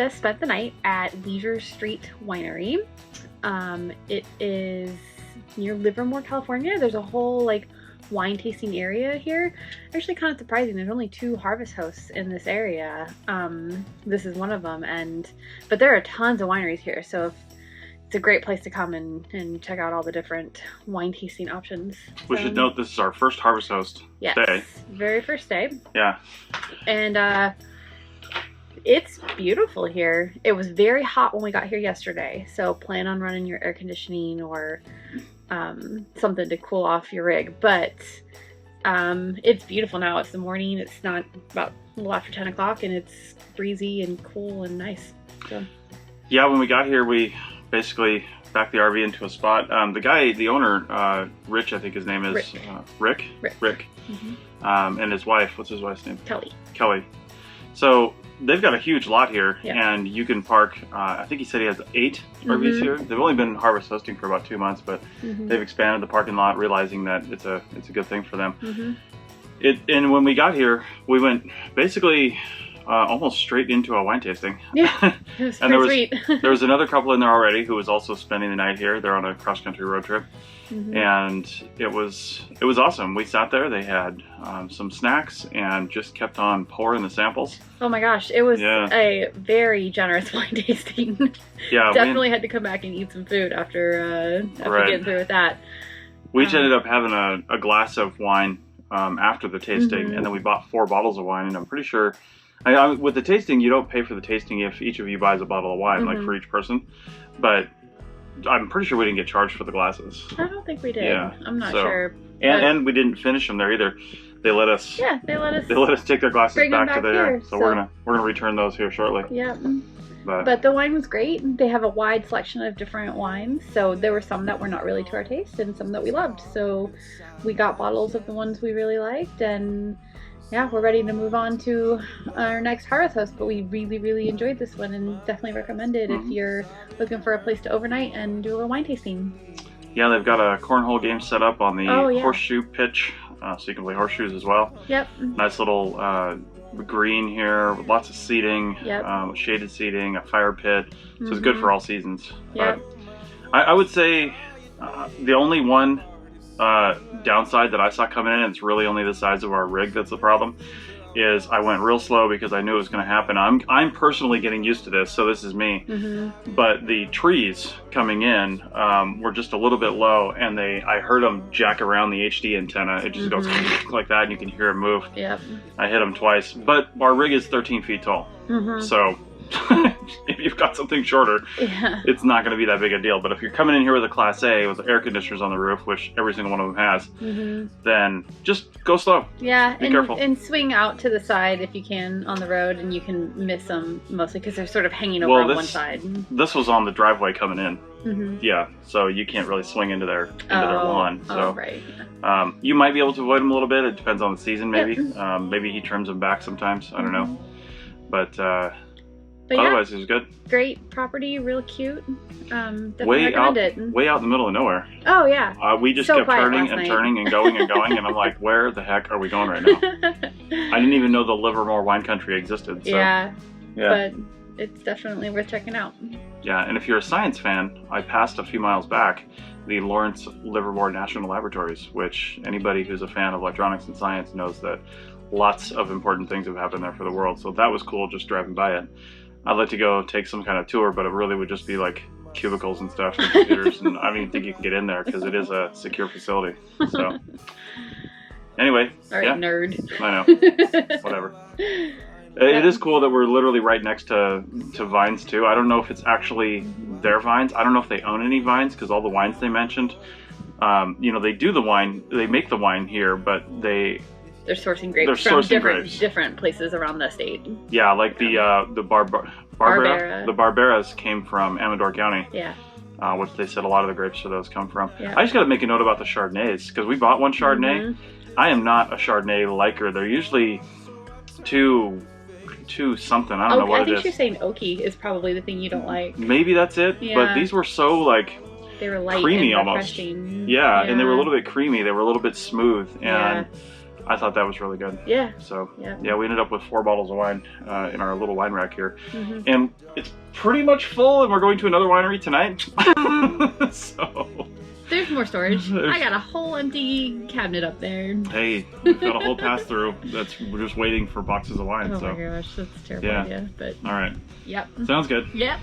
just spent the night at Street Winery. It is near Livermore, California. There's a whole like wine tasting area here. Actually kind of surprising. There's only 2 harvest hosts in this area. This is one of them, but there are tons of wineries here, so it's a great place to come and check out all the different wine tasting options. We should note this is our first harvest host day. Very first day. Yeah. And it's beautiful here. It was very hot when we got here yesterday, so plan on running your air conditioning or something to cool off your rig. But it's beautiful now. It's the morning. It's not about a little after 10 o'clock, and it's breezy and cool and nice. So. Yeah, when we got here, we basically backed the RV into a spot. The owner, Rich, I think his name is. Rick. Mm-hmm. And his wife, what's his wife's name? Kelly. So they've got a huge lot here, and you can park, I think he said he has 8 RVs here. They've only been harvest hosting for about 2 months, but they've expanded the parking lot, realizing that it's a good thing for them. And when we got here, we went basically almost straight into a wine tasting. Yeah, it was and sweet. There was another couple in there already who was also spending the night here. They're on a cross-country road trip. And it was awesome. We sat there, they had some snacks and just kept on pouring the samples. Oh my gosh, it was a very generous wine tasting. Yeah, definitely had to come back and eat some food after getting through with that. We each ended up having a glass of wine after the tasting, and then we bought 4 bottles of wine, and I'm pretty sure with the tasting, you don't pay for the tasting if each of you buys a bottle of wine, like for each person, but I'm pretty sure we didn't get charged for the glasses. I don't think we did. Yeah, I'm not sure. And we didn't finish them there either. They let us. Yeah, they let us take their glasses back to there. So we're gonna return those here shortly. Yeah. But the wine was great. They have a wide selection of different wines. So there were some that were not really to our taste and some that we loved. So we got bottles of the ones we really liked, and yeah, we're ready to move on to our next harvest host, but we really, really enjoyed this one and definitely recommend it if you're looking for a place to overnight and do a little wine tasting. Yeah, they've got a cornhole game set up on the horseshoe pitch, so you can play horseshoes as well. Yep. Nice little green here with lots of seating, shaded seating, a fire pit, so it's good for all seasons. Yep. But I would say the only one downside that I saw coming in, and it's really only the size of our rig that's the problem, is I went real slow because I knew it was going to happen. I'm personally getting used to this, so this is me. But the trees coming in were just a little bit low, and I heard them jack around the HD antenna. It just goes like that, and you can hear it move. Yep. I hit them twice, but our rig is 13 feet tall, so if you've got something shorter, it's not going to be that big a deal. But if you're coming in here with a Class A with air conditioners on the roof, which every single one of them has, then just go slow. Yeah, be careful. And swing out to the side if you can on the road, and you can miss them mostly because they're sort of hanging over on one side. This was on the driveway coming in. Yeah, so you can't really swing into their lawn. So you might be able to avoid them a little bit. It depends on the season, maybe. Maybe he trims them back sometimes. I don't know. But otherwise, it was good. Great property, real cute. Definitely recommend it. Way out in the middle of nowhere. Oh, yeah. We just kept turning and turning and going and going, and I'm like, where the heck are we going right now? I didn't even know the Livermore wine country existed. So. Yeah, but it's definitely worth checking out. Yeah, and if you're a science fan, I passed a few miles back the Lawrence Livermore National Laboratories, which anybody who's a fan of electronics and science knows that lots of important things have happened there for the world. So that was cool just driving by it. I'd like to go take some kind of tour, but it really would just be like cubicles and stuff and computers, and I don't even think you can get in there because it is a secure facility. So anyway, nerd. I know. Whatever. It is cool that we're literally right next to vines too. I don't know if it's actually their vines. I don't know if they own any vines because all the wines they mentioned, they do the wine, they make the wine here, but they're sourcing grapes from different places around the state. Yeah, like the Barbera. The Barberas came from Amador County. Yeah. Which they said a lot of the grapes for those come from. Yeah. I just got to make a note about the Chardonnays because we bought one Chardonnay. I am not a Chardonnay liker. They're usually too something. I don't know what it is. I think you're saying oaky is probably the thing you don't like. Maybe that's it. Yeah. But these were so like they were light, creamy, and almost. Yeah, and they were a little bit creamy. They were a little bit smooth, and I thought that was really good. Yeah. So yeah, we ended up with 4 bottles of wine in our little wine rack here, and it's pretty much full. And we're going to another winery tonight. So there's more storage. I got a whole empty cabinet up there. Hey, we've got a whole pass through. We're just waiting for boxes of wine. Oh my gosh, that's a terrible idea. But all right. Yep. Sounds good. Yep.